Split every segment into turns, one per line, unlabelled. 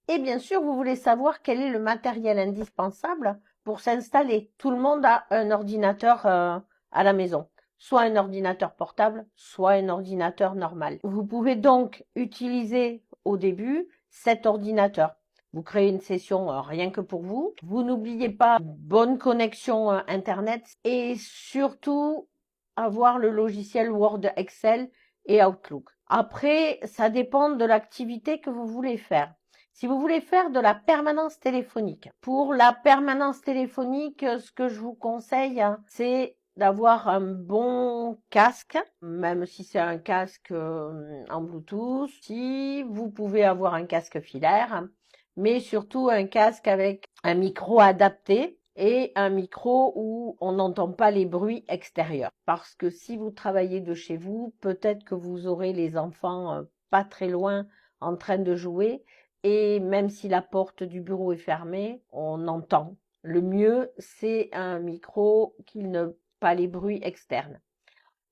Et bien sûr, vous voulez savoir quel est le matériel indispensable pour s'installer. Tout le monde a un ordinateur à la maison, soit un ordinateur portable, soit un ordinateur normal. Vous pouvez donc utiliser au début cet ordinateur. Vous créez une session rien que pour vous. Vous n'oubliez pas une bonne connexion Internet et surtout avoir le logiciel Word, Excel et Outlook. Après, ça dépend de l'activité que vous voulez faire. Si vous voulez faire de la permanence téléphonique, pour la permanence téléphonique, ce que je vous conseille, c'est d'avoir un bon casque, même si c'est un casque en Bluetooth. Si vous pouvez avoir un casque filaire, mais surtout un casque avec un micro adapté et un micro où on n'entend pas les bruits extérieurs. Parce que si vous travaillez de chez vous, peut-être que vous aurez les enfants pas très loin en train de jouer et même si la porte du bureau est fermée, on entend. Le mieux, c'est un micro qui ne pas les bruits externes.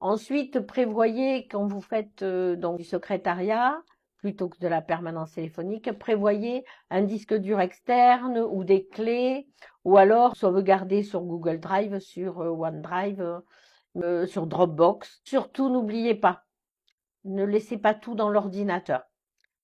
Ensuite, prévoyez quand vous faites donc du secrétariat, plutôt que de la permanence téléphonique, prévoyez un disque dur externe ou des clés, ou alors sauvegarder sur Google Drive, sur OneDrive, sur Dropbox. Surtout, n'oubliez pas, ne laissez pas tout dans l'ordinateur.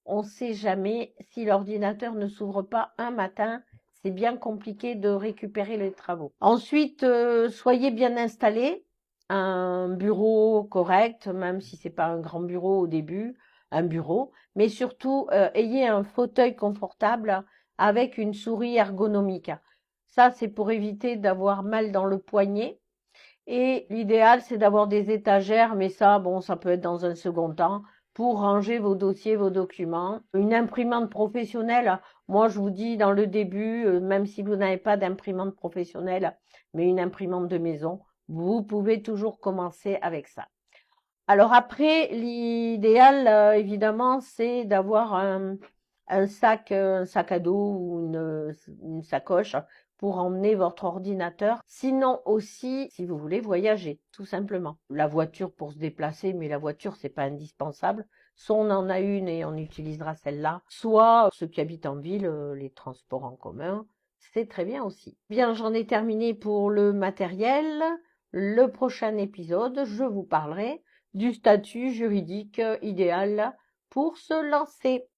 On ne sait jamais si l'ordinateur ne s'ouvre pas un matin. C'est bien compliqué de récupérer les travaux. Ensuite, soyez bien installés. Un bureau correct, même si c'est pas un grand bureau au début, un bureau. Mais surtout, ayez un fauteuil confortable avec une souris ergonomique. Ça, c'est pour éviter d'avoir mal dans le poignet. Et l'idéal, c'est d'avoir des étagères, mais ça, bon, ça peut être dans un second temps, pour ranger vos dossiers, vos documents. Une imprimante professionnelle, moi, je vous dis dans le début, même si vous n'avez pas d'imprimante professionnelle, mais une imprimante de maison, vous pouvez toujours commencer avec ça. Alors après, l'idéal, évidemment, c'est d'avoir un sac à dos ou une sacoche pour emmener votre ordinateur. Sinon aussi, si vous voulez voyager, tout simplement. La voiture pour se déplacer, mais la voiture, c'est pas indispensable. Soit on en a une et on utilisera celle-là, soit ceux qui habitent en ville, les transports en commun, c'est très bien aussi. Bien, j'en ai terminé pour le matériel. Le prochain épisode, je vous parlerai du statut juridique idéal pour se lancer.